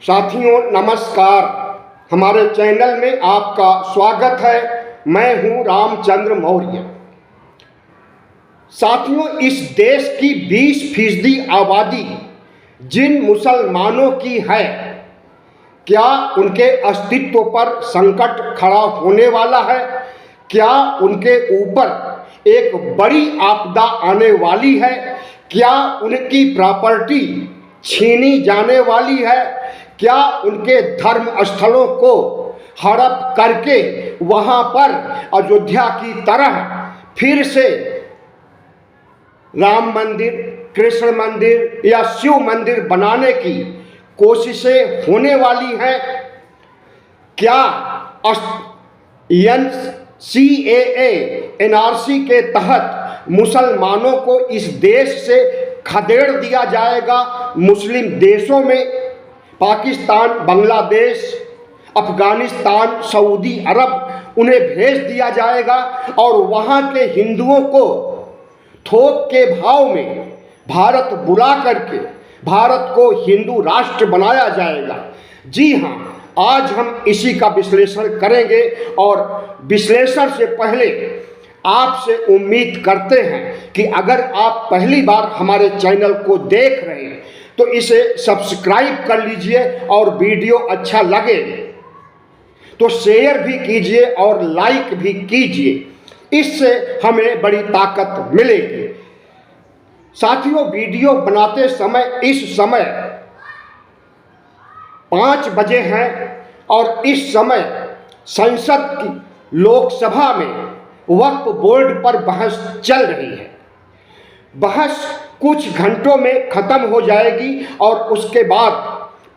साथियों नमस्कार, हमारे चैनल में आपका स्वागत है। मैं हूं रामचंद्र मौर्य। साथियों, इस देश की 20% आबादी जिन मुसलमानों की है, क्या उनके अस्तित्व पर संकट खड़ा होने वाला है? क्या उनके ऊपर एक बड़ी आपदा आने वाली है? क्या उनकी प्रॉपर्टी छीनी जाने वाली है? क्या उनके धर्म स्थलों को हड़प करके वहां पर अयोध्या की तरह फिर से राम मंदिर, कृष्ण मंदिर या शिव मंदिर बनाने की कोशिशें होने वाली हैं? क्या NCAA NRC के तहत मुसलमानों को इस देश से खदेड़ दिया जाएगा? मुस्लिम देशों में पाकिस्तान, बांग्लादेश, अफगानिस्तान, सऊदी अरब उन्हें भेज दिया जाएगा और वहाँ के हिंदुओं को थोक के भाव में भारत बुला करके भारत को हिंदू राष्ट्र बनाया जाएगा। जी हाँ, आज हम इसी का विश्लेषण करेंगे और विश्लेषण से पहले आपसे उम्मीद करते हैं कि अगर आप पहली बार हमारे चैनल को देख रहे हैं तो इसे सब्सक्राइब कर लीजिए और वीडियो अच्छा लगे तो शेयर भी कीजिए और लाइक भी कीजिए। इससे हमें बड़ी ताकत मिलेगी। साथियों, वीडियो बनाते समय इस समय 5 बजे हैं और इस समय संसद की लोकसभा में वक्फ बोर्ड पर बहस चल रही है। बहस कुछ घंटों में खत्म हो जाएगी और उसके बाद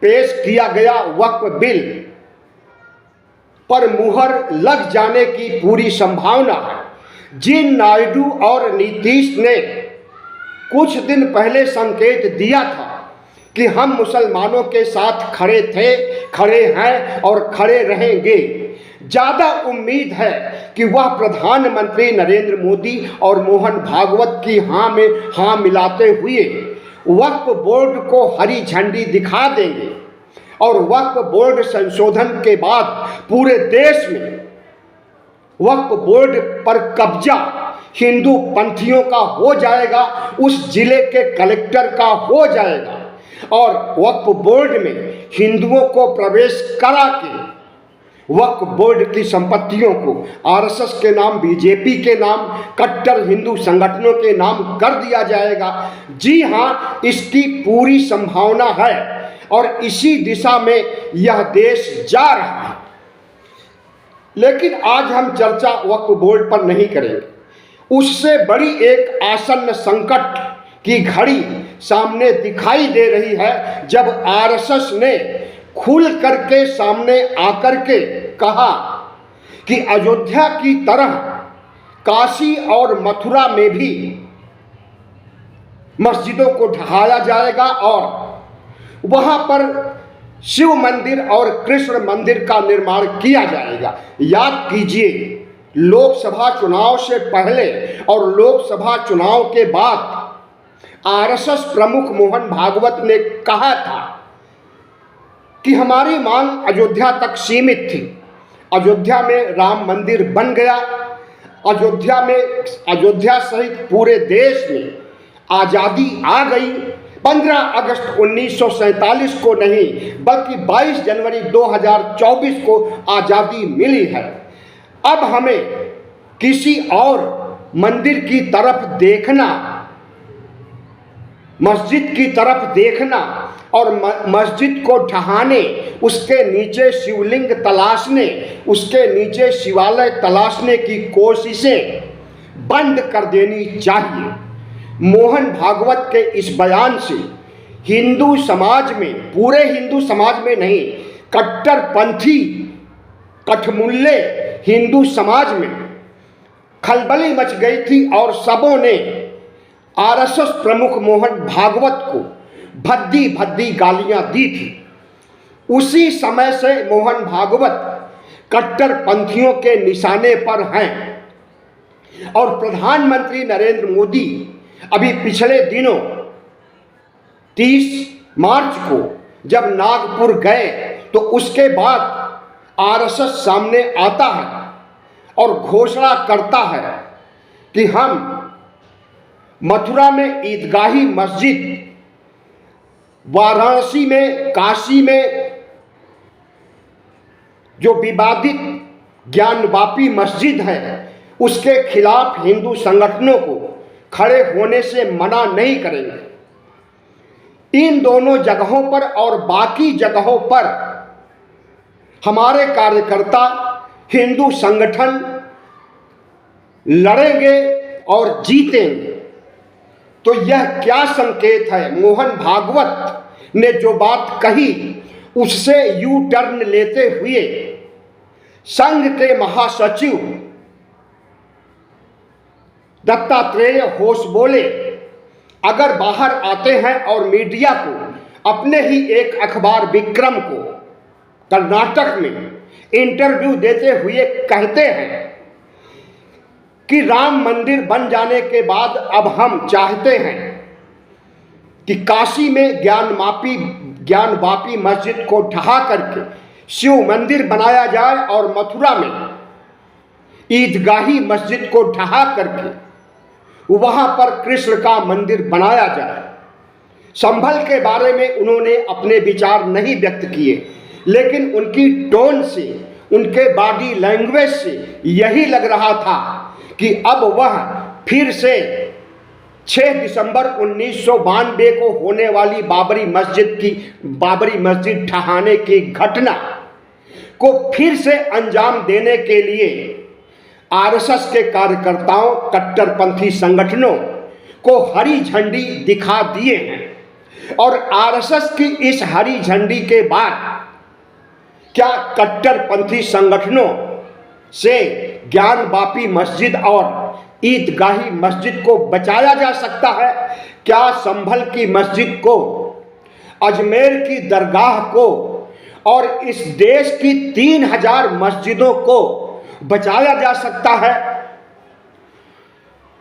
पेश किया गया वक्फ बिल पर मुहर लग जाने की पूरी संभावना है। जी नायडू और नीतीश ने कुछ दिन पहले संकेत दिया था कि हम मुसलमानों के साथ खड़े थे, खड़े हैं और खड़े रहेंगे। ज़्यादा उम्मीद है कि वह प्रधानमंत्री नरेंद्र मोदी और मोहन भागवत की हाँ में हाँ मिलाते हुए वक्फ बोर्ड को हरी झंडी दिखा देंगे और वक्फ बोर्ड संशोधन के बाद पूरे देश में वक्फ बोर्ड पर कब्जा हिंदू पंथियों का हो जाएगा, उस जिले के कलेक्टर का हो जाएगा और वक्फ बोर्ड में हिंदुओं को प्रवेश करा के वक्फ बोर्ड की संपत्तियों को RSS के नाम, BJP के नाम, कट्टर हिंदू संगठनों के नाम कर दिया जाएगा। जी हाँ, इसकी पूरी संभावना है और इसी दिशा में यह देश जा रहा है। लेकिन आज हम चर्चा वक्फ बोर्ड पर नहीं करेंगे। उससे बड़ी एक आसन्न संकट की घड़ी सामने दिखाई दे रही है जब RSS ने खुल करके सामने आकर के कहा कि अयोध्या की तरह काशी और मथुरा में भी मस्जिदों को ढहाया जाएगा और वहां पर शिव मंदिर और कृष्ण मंदिर का निर्माण किया जाएगा। याद कीजिए, लोकसभा चुनाव से पहले और लोकसभा चुनाव के बाद RSS प्रमुख मोहन भागवत ने कहा था कि हमारी मांग अयोध्या तक सीमित थी। अयोध्या में राम मंदिर बन गया। अयोध्या सहित पूरे देश में आज़ादी आ गई। 15 अगस्त 1947 को नहीं बल्कि 22 जनवरी 2024 को आज़ादी मिली है। अब हमें किसी और मंदिर की तरफ देखना, मस्जिद की तरफ देखना और मस्जिद को ढहाने, उसके नीचे शिवलिंग तलाशने, उसके नीचे शिवालय तलाशने की कोशिशें बंद कर देनी चाहिए। मोहन भागवत के इस बयान से हिंदू समाज में, पूरे हिंदू समाज में नहीं, कट्टरपंथी कठमुल्ले हिंदू समाज में खलबली मच गई थी और सबों ने RSS प्रमुख मोहन भागवत को भद्दी भद्दी गालियां दी थी। उसी समय से मोहन भागवत कट्टरपंथियों के निशाने पर हैं और प्रधानमंत्री नरेंद्र मोदी अभी पिछले दिनों 30 मार्च को जब नागपुर गए तो उसके बाद आरएसएस सामने आता है और घोषणा करता है कि हम मथुरा में ईदगाही मस्जिद, वाराणसी में, काशी में जो विवादित ज्ञानवापी मस्जिद है उसके खिलाफ हिंदू संगठनों को खड़े होने से मना नहीं करेंगे। इन दोनों जगहों पर और बाकी जगहों पर हमारे कार्यकर्ता हिंदू संगठन लड़ेंगे और जीतेंगे। तो यह क्या संकेत है? मोहन भागवत ने जो बात कही उससे यू टर्न लेते हुए संघ के महासचिव दत्तात्रेय होश बोले, अगर बाहर आते हैं और मीडिया को अपने ही एक अखबार विक्रम को कर्नाटक में इंटरव्यू देते हुए कहते हैं कि राम मंदिर बन जाने के बाद अब हम चाहते हैं कि काशी में ज्ञानवापी मस्जिद को ढहा करके शिव मंदिर बनाया जाए और मथुरा में ईदगाही मस्जिद को ढहा करके वहां पर कृष्ण का मंदिर बनाया जाए। संभल के बारे में उन्होंने अपने विचार नहीं व्यक्त किए, लेकिन उनकी टोन से, उनके बॉडी लैंग्वेज से यही लग रहा था कि अब वह फिर से 6 दिसंबर 1992 को होने वाली बाबरी मस्जिद ढहाने की घटना को फिर से अंजाम देने के लिए आरएसएस के कार्यकर्ताओं, कट्टरपंथी संगठनों को हरी झंडी दिखा दिए हैं। और आरएसएस की इस हरी झंडी के बाद क्या कट्टरपंथी संगठनों से ज्ञानवापी मस्जिद और ईदगाही मस्जिद को बचाया जा सकता है? क्या संभल की मस्जिद को, अजमेर की दरगाह को और इस देश की 3000 मस्जिदों को बचाया जा सकता है?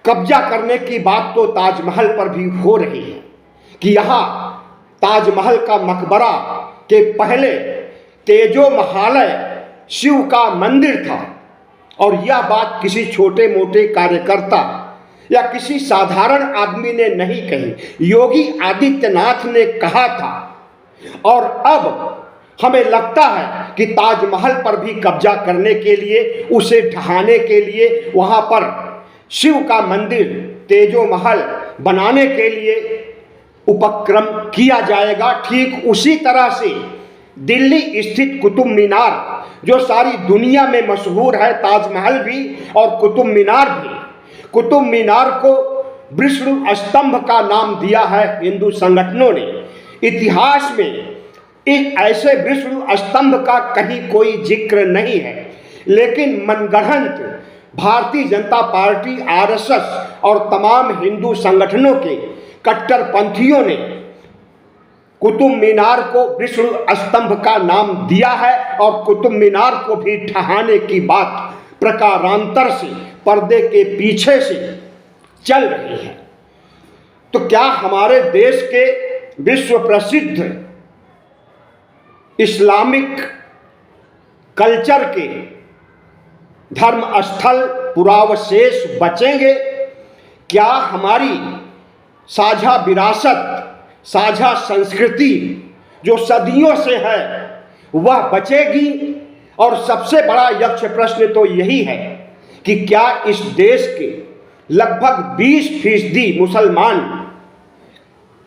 कब्जा करने की बात तो ताजमहल पर भी हो रही है कि यहाँ ताजमहल का मकबरा के पहले तेजो महालय शिव का मंदिर था। और यह बात किसी छोटे मोटे कार्यकर्ता या किसी साधारण आदमी ने नहीं कही, योगी आदित्यनाथ ने कहा था। और अब हमें लगता है कि ताजमहल पर भी कब्जा करने के लिए, उसे ढहाने के लिए, वहां पर शिव का मंदिर, तेजो महल बनाने के लिए उपक्रम किया जाएगा। ठीक उसी तरह से दिल्ली स्थित कुतुब मीनार, जो सारी दुनिया में मशहूर है, ताजमहल भी और कुतुब मीनार भी, कुतुब मीनार को विष्णु स्तंभ का नाम दिया है हिंदू संगठनों ने। इतिहास में एक ऐसे विष्णु स्तंभ का कहीं कोई जिक्र नहीं है, लेकिन मनगढ़ंत भारतीय जनता पार्टी, आरएसएस और तमाम हिंदू संगठनों के कट्टरपंथियों ने कुतुब मीनार को विष्णु स्तंभ का नाम दिया है और कुतुब मीनार को भी ढहाने की बात प्रकारांतर से, पर्दे के पीछे से चल रही है। तो क्या हमारे देश के विश्व प्रसिद्ध इस्लामिक कल्चर के धर्म स्थल पुरावशेष बचेंगे? क्या हमारी साझा विरासत, साझा संस्कृति जो सदियों से है वह बचेगी? और सबसे बड़ा यक्ष प्रश्न तो यही है कि क्या इस देश के लगभग 20% मुसलमान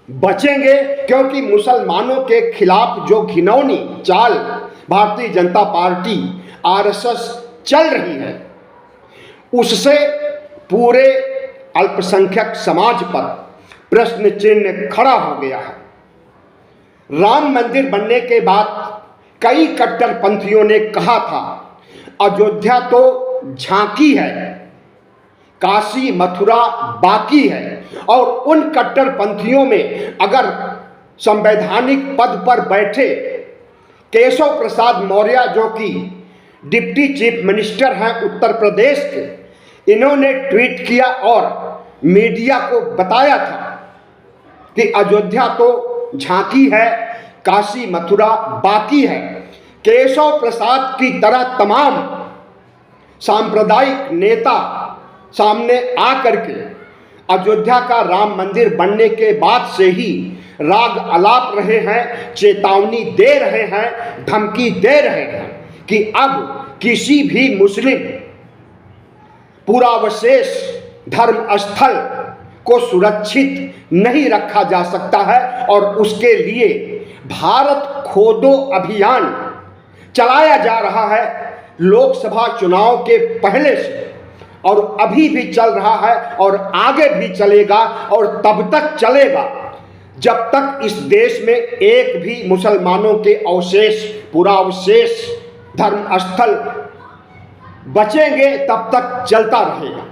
बचेंगे? क्योंकि मुसलमानों के खिलाफ जो घिनौनी चाल भारतीय जनता पार्टी, आरएसएस चल रही है, उससे पूरे अल्पसंख्यक समाज पर प्रश्न चिन्ह खड़ा हो गया है। राम मंदिर बनने के बाद कई कट्टरपंथियों ने कहा था अयोध्या तो झांकी है, काशी मथुरा बाकी है। और उन कट्टरपंथियों में अगर संवैधानिक पद पर बैठे केशव प्रसाद मौर्य, जो कि डिप्टी चीफ मिनिस्टर हैं उत्तर प्रदेश के, इन्होंने ट्वीट किया और मीडिया को बताया था कि अयोध्या तो झांकी है, काशी मथुरा बाकी है। केशव प्रसाद की तरह तमाम सांप्रदायिक नेता सामने आकर के अयोध्या का राम मंदिर बनने के बाद से ही राग अलाप रहे हैं, चेतावनी दे रहे हैं, धमकी दे रहे हैं कि अब किसी भी मुस्लिम पुरावशेष धर्म स्थल को सुरक्षित नहीं रखा जा सकता है और उसके लिए भारत खोदो अभियान चलाया जा रहा है लोकसभा चुनाव के पहले से, और अभी भी चल रहा है और आगे भी चलेगा और तब तक चलेगा जब तक इस देश में एक भी मुसलमानों के अवशेष पुरावशेष धर्म स्थल बचेंगे तब तक चलता रहेगा।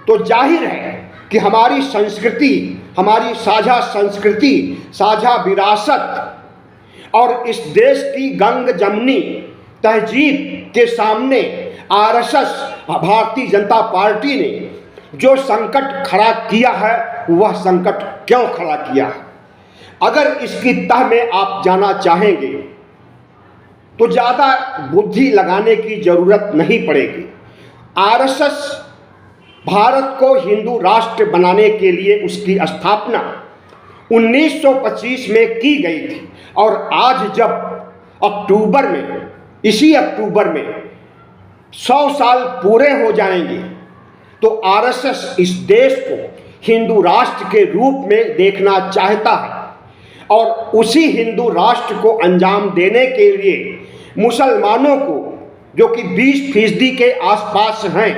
तो जाहिर है कि हमारी संस्कृति, हमारी साझा संस्कृति, साझा विरासत और इस देश की गंग जमनी तहजीब के सामने आरएसएस भारतीय जनता पार्टी ने जो संकट खड़ा किया है वह संकट क्यों खड़ा किया है, अगर इसकी तह में आप जाना चाहेंगे तो ज़्यादा बुद्धि लगाने की ज़रूरत नहीं पड़ेगी। आरएसएस भारत को हिंदू राष्ट्र बनाने के लिए उसकी स्थापना 1925 में की गई थी और आज जब अक्टूबर में, इसी अक्टूबर में 100 साल पूरे हो जाएंगे तो आरएसएस इस देश को हिंदू राष्ट्र के रूप में देखना चाहता है और उसी हिंदू राष्ट्र को अंजाम देने के लिए मुसलमानों को जो कि 20% के आसपास हैं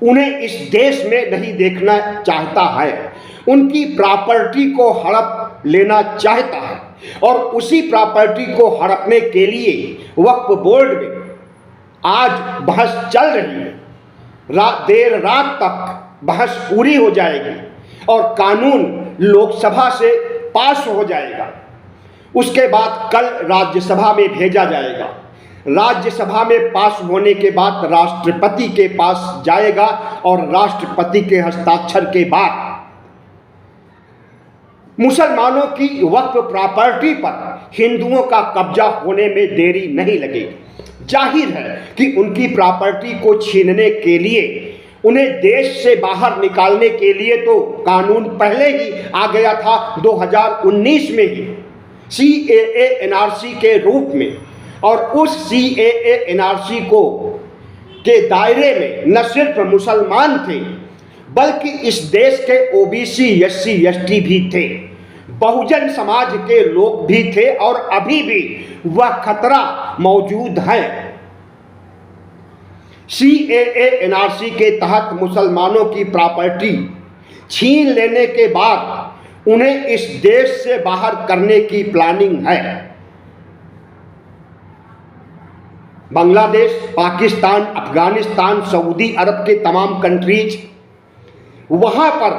उन्हें इस देश में नहीं देखना चाहता है, उनकी प्रॉपर्टी को हड़प लेना चाहता है और उसी प्रॉपर्टी को हड़पने के लिए वक्फ बोर्ड में आज बहस चल रही है। देर रात तक बहस पूरी हो जाएगी और कानून लोकसभा से पास हो जाएगा। उसके बाद कल राज्यसभा में भेजा जाएगा। राज्यसभा में पास होने के बाद राष्ट्रपति के पास जाएगा और राष्ट्रपति के हस्ताक्षर के बाद मुसलमानों की वक्फ प्रॉपर्टी पर हिंदुओं का कब्जा होने में देरी नहीं लगेगी। जाहिर है कि उनकी प्रॉपर्टी को छीनने के लिए, उन्हें देश से बाहर निकालने के लिए तो कानून पहले ही आ गया था 2019 में ही CAA NRC के रूप में, और उस CAA NRC को के दायरे में न सिर्फ मुसलमान थे बल्कि इस देश के OBC SC ST भी थे, बहुजन समाज के लोग भी थे और अभी भी वह खतरा मौजूद है। CAA NRC के तहत मुसलमानों की प्रॉपर्टी छीन लेने के बाद उन्हें इस देश से बाहर करने की प्लानिंग है। बांग्लादेश, पाकिस्तान, अफगानिस्तान, सऊदी अरब के तमाम कंट्रीज, वहां पर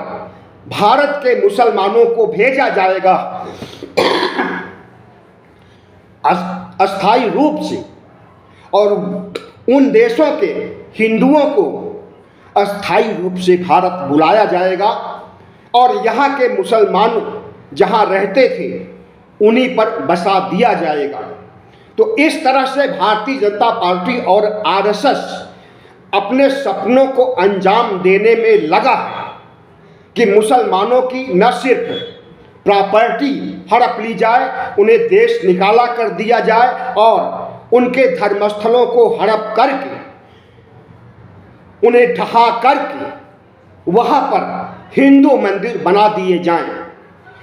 भारत के मुसलमानों को भेजा जाएगा अस्थायी रूप से और उन देशों के हिंदुओं को अस्थायी रूप से भारत बुलाया जाएगा और यहाँ के मुसलमान जहाँ रहते थे उन्हीं पर बसा दिया जाएगा। तो इस तरह से भारतीय जनता पार्टी और आरएसएस अपने सपनों को अंजाम देने में लगा है कि मुसलमानों की न सिर्फ प्रॉपर्टी हड़प ली जाए, उन्हें देश निकाला कर दिया जाए और उनके धर्मस्थलों को हड़प करके, उन्हें ढहा करके वहाँ पर हिंदू मंदिर बना दिए जाएं।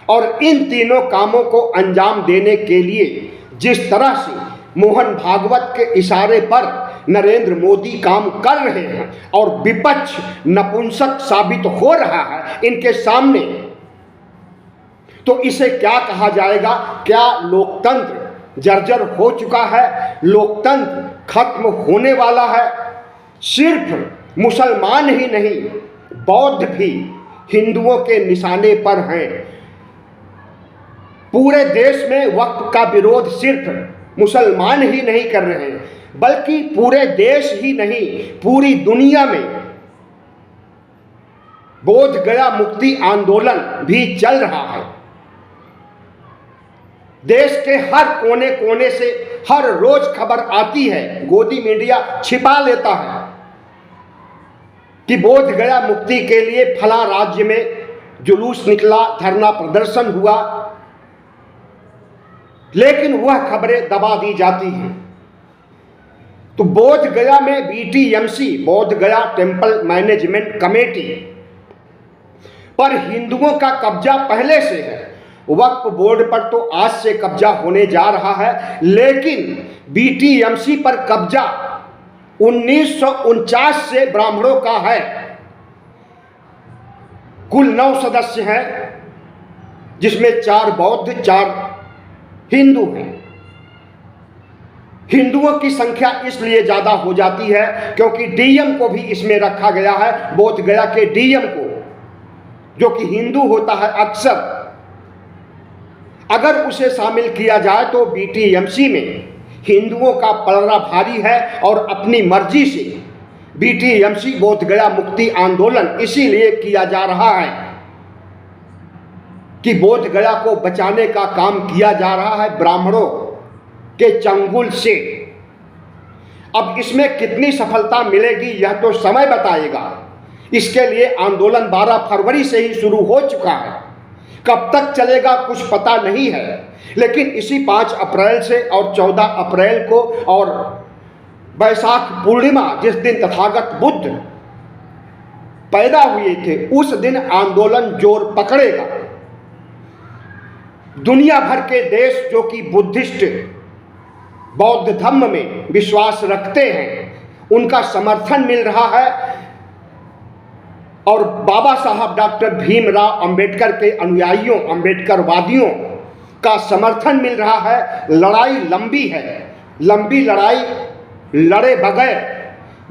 और इन तीनों कामों को अंजाम देने के लिए जिस तरह से मोहन भागवत के इशारे पर नरेंद्र मोदी काम कर रहे हैं और विपक्ष नपुंसक साबित हो रहा है इनके सामने, तो इसे क्या कहा जाएगा? क्या लोकतंत्र जर्जर हो चुका है? लोकतंत्र खत्म होने वाला है? सिर्फ मुसलमान ही नहीं, बौद्ध भी हिंदुओं के निशाने पर हैं। पूरे देश में वक्फ का विरोध सिर्फ मुसलमान ही नहीं कर रहे हैं बल्कि पूरे देश ही नहीं, पूरी दुनिया में बोध गया मुक्ति आंदोलन भी चल रहा है। देश के हर कोने कोने से हर रोज खबर आती है, गोदी मीडिया छिपा लेता है कि बोध गया मुक्ति के लिए फला राज्य में जुलूस निकला, धरना प्रदर्शन हुआ, लेकिन वह खबरें दबा दी जाती हैं। तो बोध गया में बीटीएमसी, बोध गया टेम्पल मैनेजमेंट कमेटी पर हिंदुओं का कब्जा पहले से है। वक्फ बोर्ड पर तो आज से कब्जा होने जा रहा है, लेकिन बीटीएमसी पर कब्जा 1949 से ब्राह्मणों का है। कुल 9 सदस्य हैं, जिसमें 4 बौद्ध, 4 हिंदू हैं। हिंदुओं की संख्या इसलिए ज्यादा हो जाती है क्योंकि डीएम को भी इसमें रखा गया है। बोध गया के डीएम को, जो कि हिंदू होता है अक्सर, अगर उसे शामिल किया जाए तो बीटीएमसी में हिंदुओं का पलड़ा भारी है। और अपनी मर्जी से बीटीएमसी बोध गया मुक्ति आंदोलन इसीलिए किया जा रहा है कि बोध गया को बचाने का काम किया जा रहा है ब्राह्मणों के चंगुल से। अब इसमें कितनी सफलता मिलेगी यह तो समय बताएगा। इसके लिए आंदोलन 12 फरवरी से ही शुरू हो चुका है, कब तक चलेगा कुछ पता नहीं है। लेकिन इसी 5 अप्रैल से और 14 अप्रैल को और वैशाख पूर्णिमा, जिस दिन तथागत बुद्ध पैदा हुए थे, उस दिन आंदोलन जोर पकड़ेगा। दुनिया भर के देश जो कि बुद्धिस्ट बौद्ध धर्म में विश्वास रखते हैं, उनका समर्थन मिल रहा है। और बाबा साहब डॉक्टर भीमराव अंबेडकर के अनुयायियों, अंबेडकरवादियों का समर्थन मिल रहा है। लड़ाई लंबी है, लंबी लड़ाई लड़े बगैर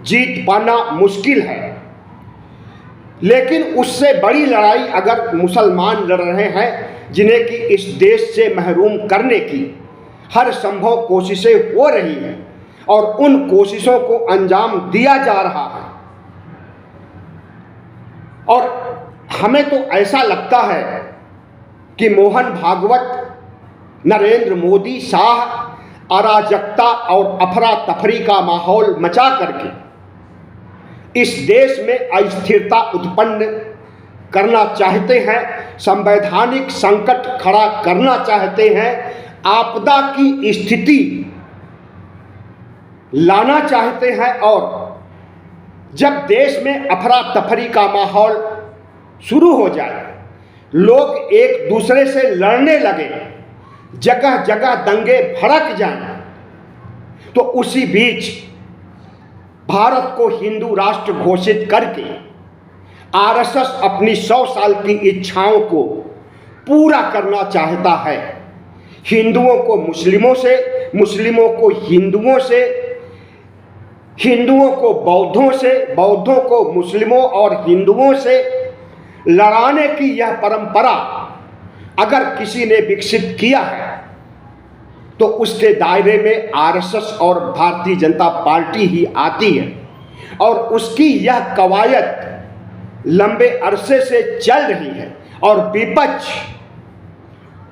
जीत पाना मुश्किल है। लेकिन उससे बड़ी लड़ाई अगर मुसलमान लड़ रहे हैं, जिन्हें कि इस देश से महरूम करने की हर संभव कोशिशें हो रही हैं और उन कोशिशों को अंजाम दिया जा रहा है। और हमें तो ऐसा लगता है कि मोहन भागवत, नरेंद्र मोदी शाह अराजकता और अफरा तफरी का माहौल मचा करके इस देश में अस्थिरता उत्पन्न करना चाहते हैं, संवैधानिक संकट खड़ा करना चाहते हैं, आपदा की स्थिति लाना चाहते हैं। और जब देश में अफरा तफरी का माहौल शुरू हो जाए, लोग एक दूसरे से लड़ने लगे, जगह जगह दंगे भड़क जाएं, तो उसी बीच भारत को हिंदू राष्ट्र घोषित करके आरएसएस अपनी 100 साल की इच्छाओं को पूरा करना चाहता है। हिंदुओं को मुस्लिमों से, मुस्लिमों को हिंदुओं से, हिंदुओं को बौद्धों से, बौद्धों को मुस्लिमों और हिंदुओं से लड़ाने की यह परंपरा अगर किसी ने विकसित किया है तो उसके दायरे में आरएसएस और भारतीय जनता पार्टी ही आती है। और उसकी यह कवायद लंबे अरसे से चल रही है और विपक्ष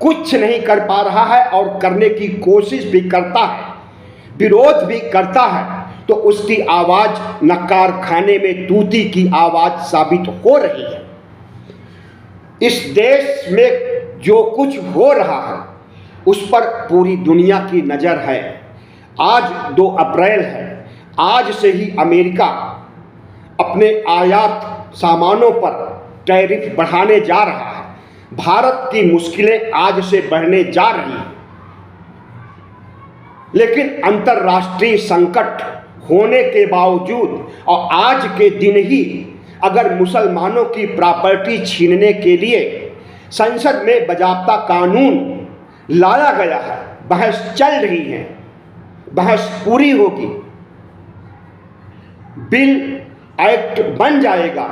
कुछ नहीं कर पा रहा है और करने की कोशिश भी करता है, विरोध भी करता है, तो उसकी आवाज नकार खाने में तूती की आवाज साबित हो रही है। इस देश में जो कुछ हो रहा है उस पर पूरी दुनिया की नज़र है। आज 2 अप्रैल है, आज से ही अमेरिका अपने आयात सामानों पर टैरिफ बढ़ाने जा रहा है। भारत की मुश्किलें आज से बढ़ने जा रही हैं। लेकिन अंतर्राष्ट्रीय संकट होने के बावजूद और आज के दिन ही अगर मुसलमानों की प्रॉपर्टी छीनने के लिए संसद में बाज़ाब्ता कानून लाया गया है, बहस चल रही है, बहस पूरी होगी, बिल एक्ट बन जाएगा,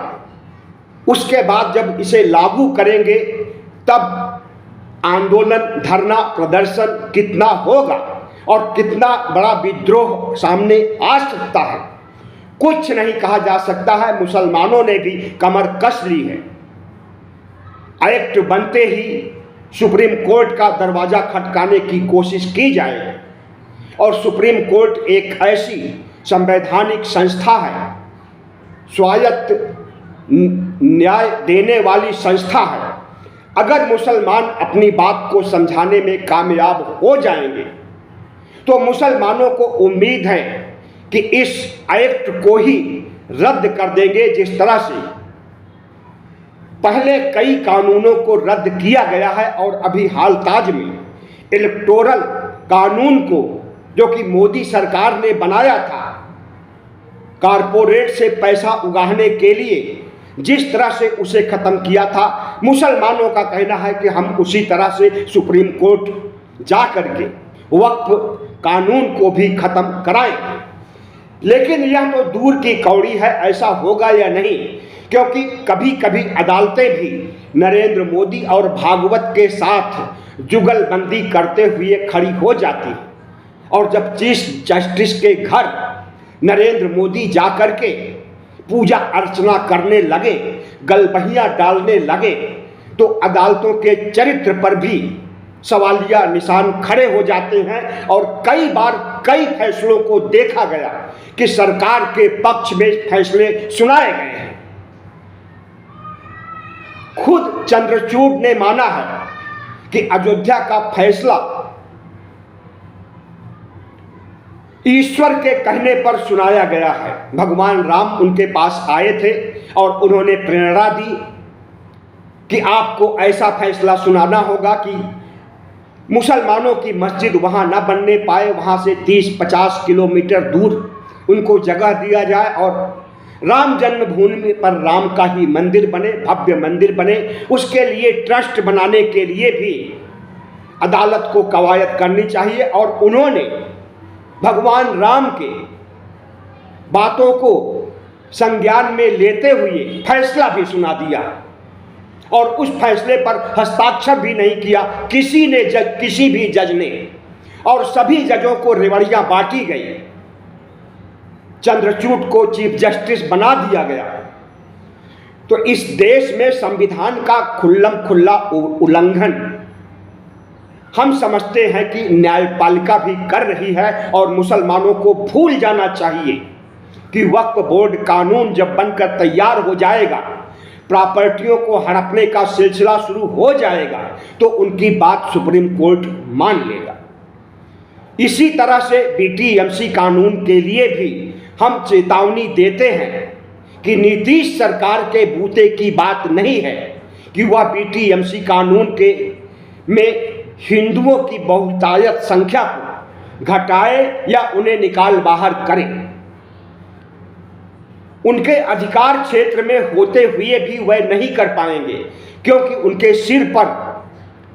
उसके बाद जब इसे लागू करेंगे तब आंदोलन, धरना, प्रदर्शन कितना होगा और कितना बड़ा विद्रोह सामने आ सकता है, कुछ नहीं कहा जा सकता है। मुसलमानों ने भी कमर कस ली है। एक्ट बनते ही सुप्रीम कोर्ट का दरवाज़ा खटकाने की कोशिश की जाए। और सुप्रीम कोर्ट एक ऐसी संवैधानिक संस्था है, स्वायत्त न्याय देने वाली संस्था है। अगर मुसलमान अपनी बात को समझाने में कामयाब हो जाएंगे तो मुसलमानों को उम्मीद है कि इस एक्ट को ही रद्द कर देंगे। जिस तरह से पहले कई कानूनों को रद्द किया गया है और अभी हाल ताज में इलेक्टोरल कानून को, जो कि मोदी सरकार ने बनाया था कारपोरेट से पैसा उगाहने के लिए, जिस तरह से उसे ख़त्म किया था, मुसलमानों का कहना है कि हम उसी तरह से सुप्रीम कोर्ट जा करके वक्फ कानून को भी ख़त्म कराएंगे। लेकिन यह तो दूर की कौड़ी है, ऐसा होगा या नहीं, क्योंकि कभी कभी अदालतें भी नरेंद्र मोदी और भागवत के साथ जुगलबंदी करते हुए खड़ी हो जाती हैं। और जब चीफ जस्टिस के घर नरेंद्र मोदी जा कर के पूजा अर्चना करने लगे, गलबहियाँ डालने लगे, तो अदालतों के चरित्र पर भी सवालिया निशान खड़े हो जाते हैं। और कई बार कई फैसलों को देखा गया कि सरकार के पक्ष में फैसले सुनाए गए हैं। खुद चंद्रचूड़ ने माना है कि अयोध्या का फैसला ईश्वर के कहने पर सुनाया गया है। भगवान राम उनके पास आए थे और उन्होंने प्रेरणा दी कि आपको ऐसा फैसला सुनाना होगा कि मुसलमानों की मस्जिद वहाँ न बनने पाए, वहाँ से 30-50 किलोमीटर दूर उनको जगह दिया जाए और राम जन्मभूमि पर राम का ही मंदिर बने, भव्य मंदिर बने। उसके लिए ट्रस्ट बनाने के लिए भी अदालत को कवायद करनी चाहिए। और उन्होंने भगवान राम के बातों को संज्ञान में लेते हुए फैसला भी सुना दिया और उस फैसले पर हस्ताक्षर भी नहीं किया किसी भी जज ने, और सभी जजों को रेवड़ियां बांटी गई। चंद्रचूड़ को चीफ जस्टिस बना दिया गया। तो इस देश में संविधान का खुल्लम खुल्ला उल्लंघन हम समझते हैं कि न्यायपालिका भी कर रही है। और मुसलमानों को भूल जाना चाहिए कि वक्फ बोर्ड कानून जब बनकर तैयार हो जाएगा, प्रॉपर्टियों को हड़पने का सिलसिला शुरू हो जाएगा, तो उनकी बात सुप्रीम कोर्ट मान लेगा। इसी तरह से बीटीएमसी कानून के लिए भी हम चेतावनी देते हैं कि नीतीश सरकार के बूते की बात नहीं है कि वह बीटीएमसी कानून के में हिंदुओं की बहुतायत संख्या को घटाए या उन्हें निकाल बाहर करें। उनके अधिकार क्षेत्र में होते हुए भी वह नहीं कर पाएंगे, क्योंकि उनके सिर पर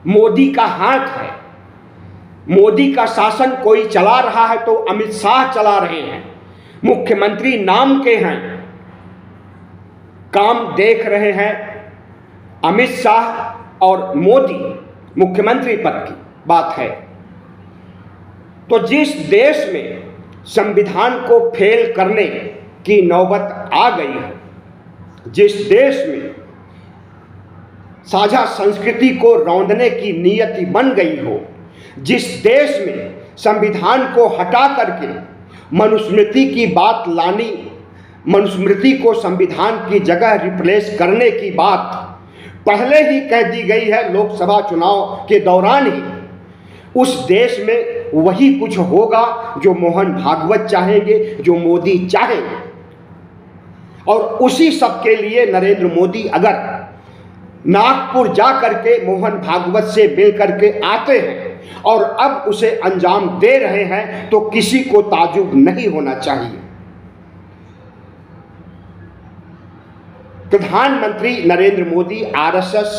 मोदी का हाथ है। मोदी का शासन कोई चला रहा है तो अमित शाह चला रहे हैं। मुख्यमंत्री नाम के हैं, काम देख रहे हैं अमित शाह और मोदी। मुख्यमंत्री पद की बात है। तो जिस देश में संविधान को फेल करने की नौबत आ गई है, जिस देश में साझा संस्कृति को रौंदने की नियति बन गई हो, जिस देश में संविधान को हटा करके मनुस्मृति की बात लानी, मनुस्मृति को संविधान की जगह रिप्लेस करने की बात पहले ही कह दी गई है लोकसभा चुनाव के दौरान ही, उस देश में वही कुछ होगा जो मोहन भागवत चाहेंगे, जो मोदी चाहेंगे। और उसी सब के लिए नरेंद्र मोदी अगर नागपुर जा करके मोहन भागवत से मिल करके आते हैं और अब उसे अंजाम दे रहे हैं, तो किसी को ताजुब नहीं होना चाहिए। प्रधानमंत्री नरेंद्र मोदी आरएसएस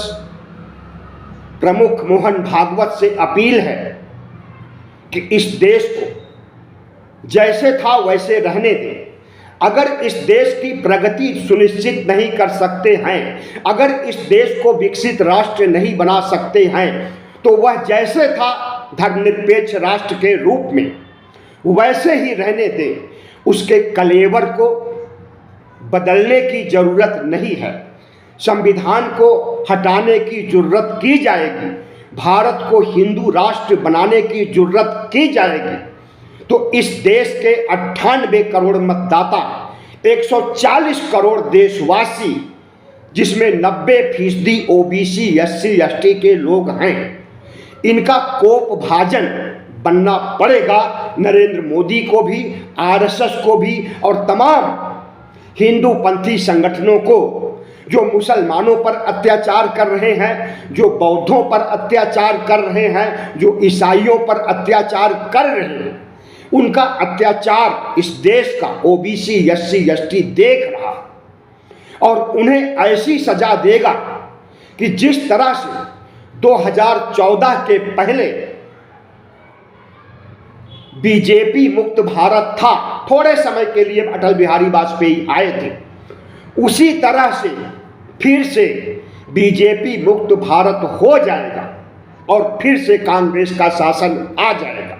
प्रमुख मोहन भागवत से अपील है कि इस देश को जैसे था वैसे रहने दें। अगर इस देश की प्रगति सुनिश्चित नहीं कर सकते हैं, अगर इस देश को विकसित राष्ट्र नहीं बना सकते हैं, तो वह जैसे था धर्मनिरपेक्ष राष्ट्र के रूप में वैसे ही रहने दें। उसके कलेवर को बदलने की जरूरत नहीं है। संविधान को हटाने की जरूरत की जाएगी भारत को हिंदू राष्ट्र बनाने की जरूरत की जाएगी तो इस देश के 98 करोड़ मतदाता, 140 करोड़ देशवासी, जिसमें 90% ओबीसी, SC, ST के लोग हैं, इनका कोप भाजन बनना पड़ेगा नरेंद्र मोदी को भी, RSS को भी और तमाम हिंदू पंथी संगठनों को जो मुसलमानों पर अत्याचार कर रहे हैं, जो बौद्धों पर अत्याचार कर रहे हैं, जो ईसाइयों पर अत्याचार कर रहे हैं। उनका अत्याचार इस देश का ओबीसी, SC, ST देख रहा और उन्हें ऐसी सजा देगा कि जिस तरह से 2014 के पहले बीजेपी मुक्त भारत था, थोड़े समय के लिए अटल बिहारी वाजपेयी आए थे, उसी तरह से फिर से बीजेपी मुक्त भारत हो जाएगा और फिर से कांग्रेस का शासन आ जाएगा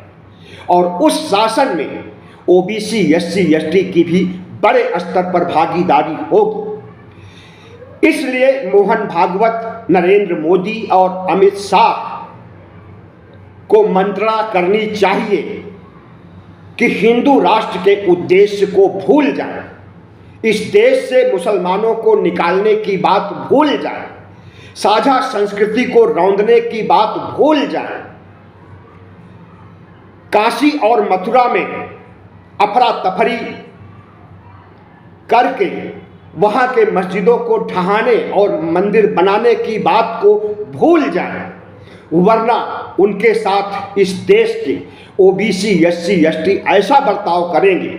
और उस शासन में ओबीसी, SC, ST की भी बड़े स्तर पर भागीदारी होगी। इसलिए मोहन भागवत, नरेंद्र मोदी और अमित शाह को मंत्रणा करनी चाहिए कि हिंदू राष्ट्र के उद्देश्य को भूल जाए, इस देश से मुसलमानों को निकालने की बात भूल जाए, साझा संस्कृति को रौंदने की बात भूल जाए, काशी और मथुरा में अफरा तफरी करके वहां के मस्जिदों को ढहाने और मंदिर बनाने की बात को भूल जाए, वरना उनके साथ इस देश के ओबीसी, SC, ST ऐसा बर्ताव करेंगे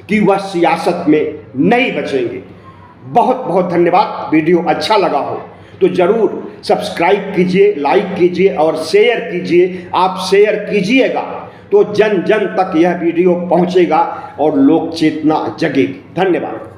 कि वह सियासत में नहीं बचेंगे। बहुत बहुत धन्यवाद। वीडियो अच्छा लगा हो तो ज़रूर सब्सक्राइब कीजिए, लाइक कीजिए और शेयर कीजिए। आप शेयर कीजिएगा तो जन जन तक यह वीडियो पहुंचेगा और लोक चेतना जगेगी। धन्यवाद।